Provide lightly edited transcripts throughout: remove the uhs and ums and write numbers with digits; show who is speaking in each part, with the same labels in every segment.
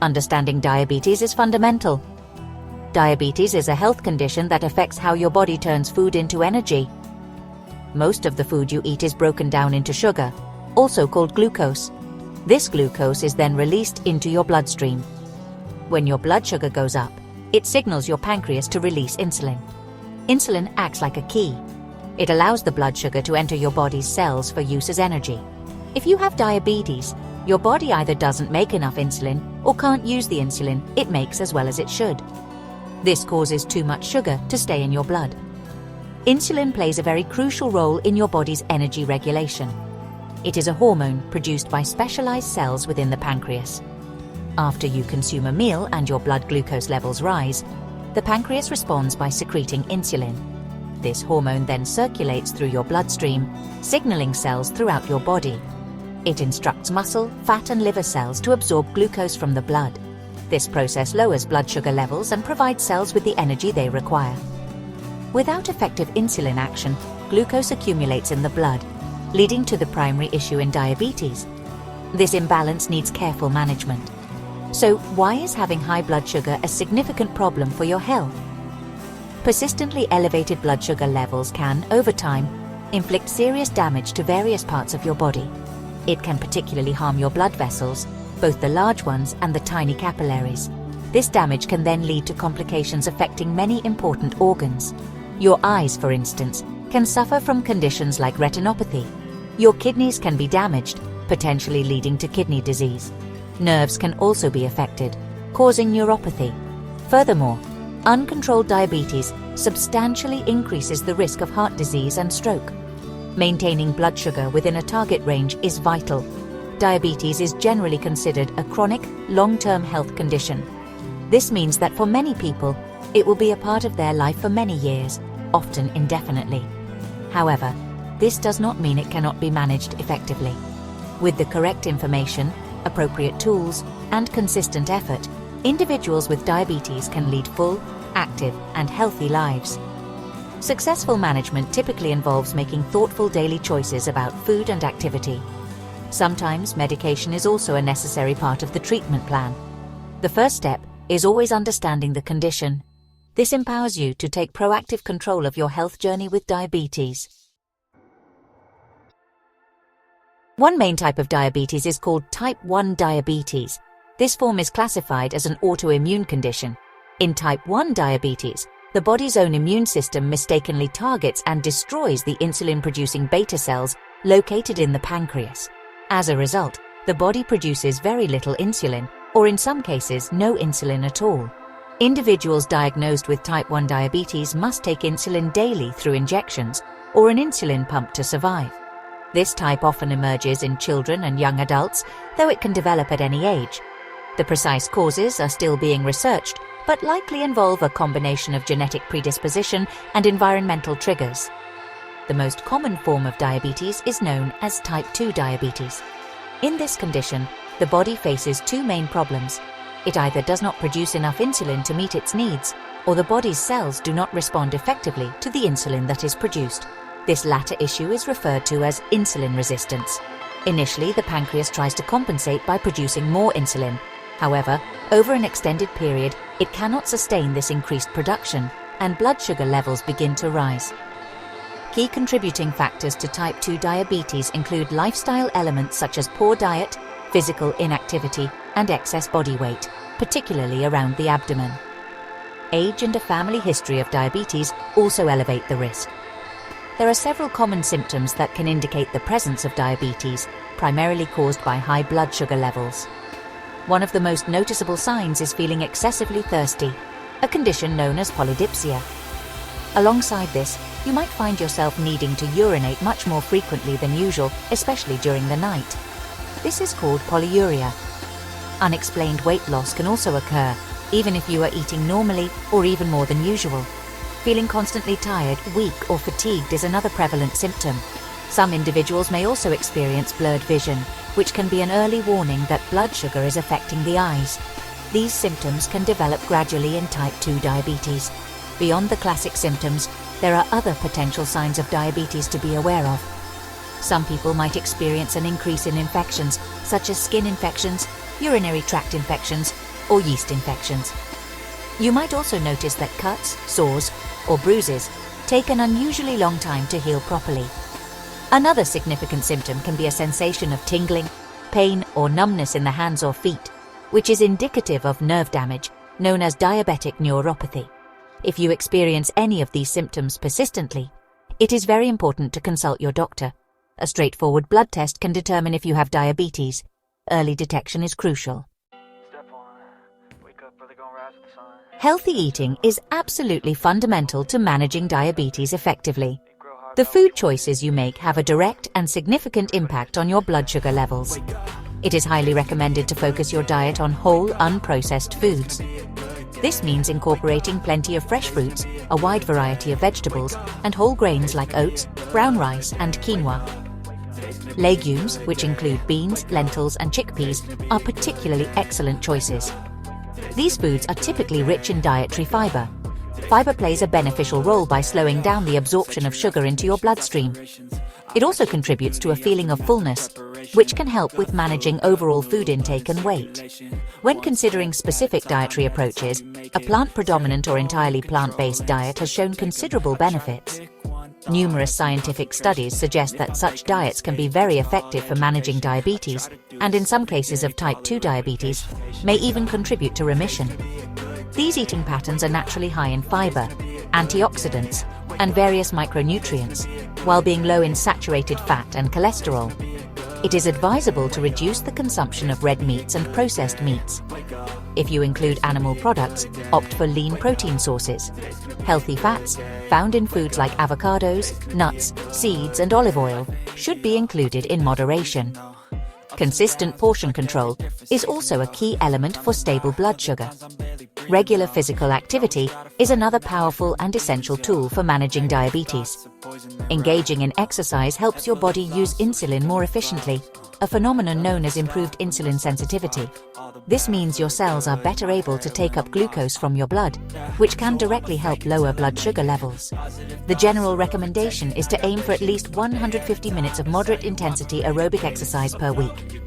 Speaker 1: Understanding diabetes is fundamental. Diabetes is a health condition that affects how your body turns food into energy. Most of the food you eat is broken down into sugar, also called glucose. This glucose is then released into your bloodstream. When your blood sugar goes up, it signals your pancreas to release insulin. Insulin acts like a key. It allows the blood sugar to enter your body's cells for use as energy. If you have diabetes, your body either doesn't make enough insulin or can't use the insulin it makes as well as it should. This causes too much sugar to stay in your blood. Insulin plays a very crucial role in your body's energy regulation. It is a hormone produced by specialized cells within the pancreas. After you consume a meal and your blood glucose levels rise, the pancreas responds by secreting insulin. This hormone then circulates through your bloodstream, signaling cells throughout your body. It instructs muscle, fat and liver cells to absorb glucose from the blood. This process lowers blood sugar levels and provides cells with the energy they require. Without effective insulin action, glucose accumulates in the blood, leading to the primary issue in diabetes. This imbalance needs careful management. So, why is having high blood sugar a significant problem for your health? Persistently elevated blood sugar levels can, over time, inflict serious damage to various parts of your body. It can particularly harm your blood vessels, both the large ones and the tiny capillaries. This damage can then lead to complications affecting many important organs. Your eyes, for instance, can suffer from conditions like retinopathy. Your kidneys can be damaged, potentially leading to kidney disease. Nerves can also be affected, causing neuropathy. Furthermore, uncontrolled diabetes substantially increases the risk of heart disease and stroke. Maintaining blood sugar within a target range is vital. Diabetes is generally considered a chronic, long-term health condition. This means that for many people, it will be a part of their life for many years, often indefinitely. However, this does not mean it cannot be managed effectively. With the correct information, appropriate tools, and consistent effort, individuals with diabetes can lead full, active, and healthy lives. Successful management typically involves making thoughtful daily choices about food and activity. Sometimes medication is also a necessary part of the treatment plan. The first step is always understanding the condition. This empowers you to take proactive control of your health journey with diabetes. One main type of diabetes is called type 1 diabetes. This form is classified as an autoimmune condition. In type 1 diabetes, the body's own immune system mistakenly targets and destroys the insulin-producing beta cells located in the pancreas. As a result, the body produces very little insulin, or in some cases, no insulin at all. Individuals diagnosed with type 1 diabetes must take insulin daily through injections or an insulin pump to survive. This type often emerges in children and young adults, though it can develop at any age. The precise causes are still being researched, but likely involve a combination of genetic predisposition and environmental triggers. The most common form of diabetes is known as type 2 diabetes. In this condition, the body faces two main problems. It either does not produce enough insulin to meet its needs, or the body's cells do not respond effectively to the insulin that is produced. This latter issue is referred to as insulin resistance. Initially, the pancreas tries to compensate by producing more insulin. However, over an extended period, it cannot sustain this increased production, and blood sugar levels begin to rise. Key contributing factors to type 2 diabetes include lifestyle elements such as poor diet, physical inactivity, and excess body weight, particularly around the abdomen. Age and a family history of diabetes also elevate the risk. There are several common symptoms that can indicate the presence of diabetes, primarily caused by high blood sugar levels. One of the most noticeable signs is feeling excessively thirsty, a condition known as polydipsia. Alongside this, you might find yourself needing to urinate much more frequently than usual, especially during the night. This is called polyuria. Unexplained weight loss can also occur, even if you are eating normally or even more than usual. Feeling constantly tired, weak, or fatigued is another prevalent symptom. Some individuals may also experience blurred vision, which can be an early warning that blood sugar is affecting the eyes. These symptoms can develop gradually in type 2 diabetes. Beyond the classic symptoms, there are other potential signs of diabetes to be aware of. Some people might experience an increase in infections, such as skin infections, urinary tract infections, or yeast infections. You might also notice that cuts, sores, or bruises take an unusually long time to heal properly. Another significant symptom can be a sensation of tingling, pain, or numbness in the hands or feet, which is indicative of nerve damage, known as diabetic neuropathy. If you experience any of these symptoms persistently, it is very important to consult your doctor. A straightforward blood test can determine if you have diabetes. Early detection is crucial. Healthy eating is absolutely fundamental to managing diabetes effectively. The food choices you make have a direct and significant impact on your blood sugar levels. It is highly recommended to focus your diet on whole, unprocessed foods. This means incorporating plenty of fresh fruits, a wide variety of vegetables, and whole grains like oats, brown rice, and quinoa. Legumes, which include beans, lentils, and chickpeas, are particularly excellent choices. These foods are typically rich in dietary fiber. Fiber plays a beneficial role by slowing down the absorption of sugar into your bloodstream. It also contributes to a feeling of fullness, which can help with managing overall food intake and weight. When considering specific dietary approaches, a plant-predominant or entirely plant-based diet has shown considerable benefits. Numerous scientific studies suggest that such diets can be very effective for managing diabetes, and in some cases of type 2 diabetes, may even contribute to remission. These eating patterns are naturally high in fiber, antioxidants, and various micronutrients, while being low in saturated fat and cholesterol. It is advisable to reduce the consumption of red meats and processed meats. If you include animal products, opt for lean protein sources. Healthy fats, found in foods like avocados, nuts, seeds, and olive oil, should be included in moderation. Consistent portion control is also a key element for stable blood sugar. Regular physical activity is another powerful and essential tool for managing diabetes. Engaging in exercise helps your body use insulin more efficiently, a phenomenon known as improved insulin sensitivity. This means your cells are better able to take up glucose from your blood, which can directly help lower blood sugar levels. The general recommendation is to aim for at least 150 minutes of moderate intensity aerobic exercise per week.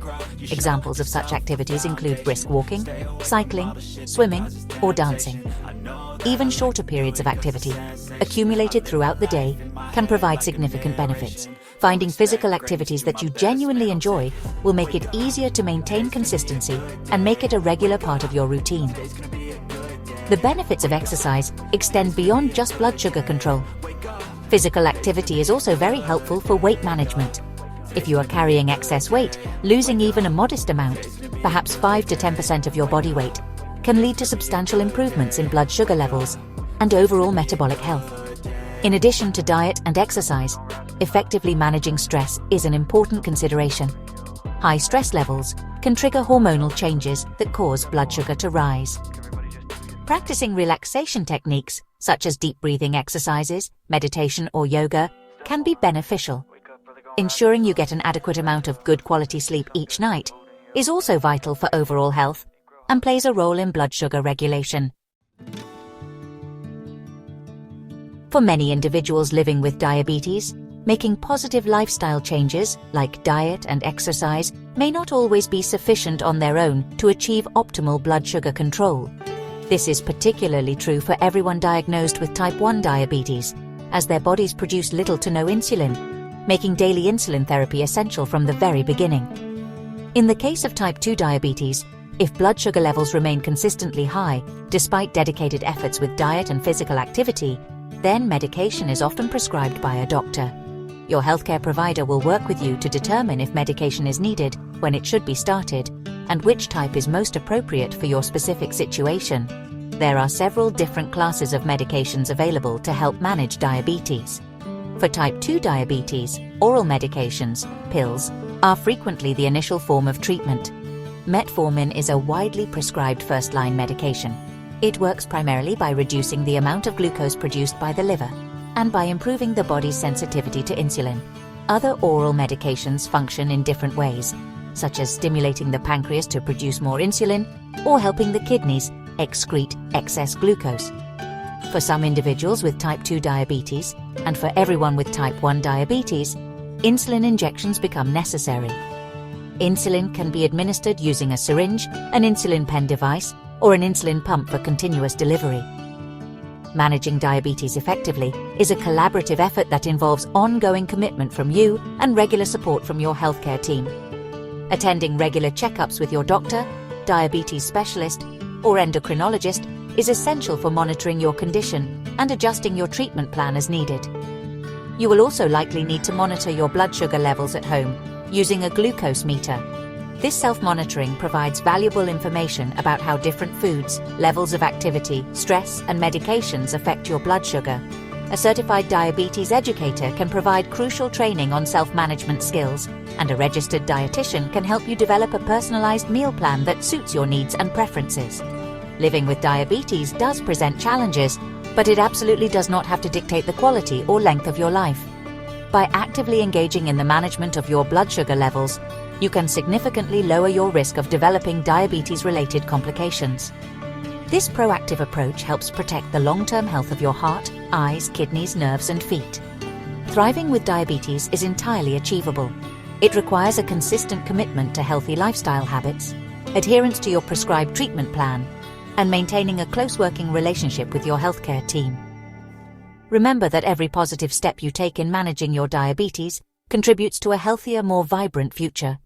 Speaker 1: Examples of such activities include brisk walking, cycling, swimming, or dancing. Even shorter periods of activity, accumulated throughout the day, can provide significant benefits. Finding physical activities that you genuinely enjoy will make it easier to maintain consistency and make it a regular part of your routine. The benefits of exercise extend beyond just blood sugar control. Physical activity is also very helpful for weight management. If you are carrying excess weight, losing even a modest amount, perhaps 5 to 10% of your body weight, can lead to substantial improvements in blood sugar levels and overall metabolic health. In addition to diet and exercise, effectively managing stress is an important consideration. High stress levels can trigger hormonal changes that cause blood sugar to rise. Practicing relaxation techniques, such as deep breathing exercises, meditation, or yoga, can be beneficial. Ensuring you get an adequate amount of good quality sleep each night is also vital for overall health and plays a role in blood sugar regulation. For many individuals living with diabetes, making positive lifestyle changes like diet and exercise may not always be sufficient on their own to achieve optimal blood sugar control. This is particularly true for everyone diagnosed with type 1 diabetes, as their bodies produce little to no insulin, making daily insulin therapy essential from the very beginning. In the case of type 2 diabetes, if blood sugar levels remain consistently high, despite dedicated efforts with diet and physical activity, then medication is often prescribed by a doctor. Your healthcare provider will work with you to determine if medication is needed, when it should be started, and which type is most appropriate for your specific situation. There are several different classes of medications available to help manage diabetes. For type 2 diabetes, oral medications, pills, are frequently the initial form of treatment. Metformin is a widely prescribed first-line medication. It works primarily by reducing the amount of glucose produced by the liver and by improving the body's sensitivity to insulin. Other oral medications function in different ways, such as stimulating the pancreas to produce more insulin or helping the kidneys excrete excess glucose. For some individuals with type 2 diabetes, and for everyone with type 1 diabetes, insulin injections become necessary. Insulin can be administered using a syringe, an insulin pen device, or an insulin pump for continuous delivery. Managing diabetes effectively is a collaborative effort that involves ongoing commitment from you and regular support from your healthcare team. Attending regular checkups with your doctor, diabetes specialist, or endocrinologist is essential for monitoring your condition and adjusting your treatment plan as needed. You will also likely need to monitor your blood sugar levels at home using a glucose meter. This self-monitoring provides valuable information about how different foods, levels of activity, stress, and medications affect your blood sugar. A certified diabetes educator can provide crucial training on self-management skills, and a registered dietitian can help you develop a personalized meal plan that suits your needs and preferences. Living with diabetes does present challenges, but it absolutely does not have to dictate the quality or length of your life. By actively engaging in the management of your blood sugar levels, you can significantly lower your risk of developing diabetes-related complications. This proactive approach helps protect the long-term health of your heart, eyes, kidneys, nerves, and feet. Thriving with diabetes is entirely achievable. It requires a consistent commitment to healthy lifestyle habits, adherence to your prescribed treatment plan, and maintaining a close working relationship with your healthcare team. Remember that every positive step you take in managing your diabetes contributes to a healthier, more vibrant future.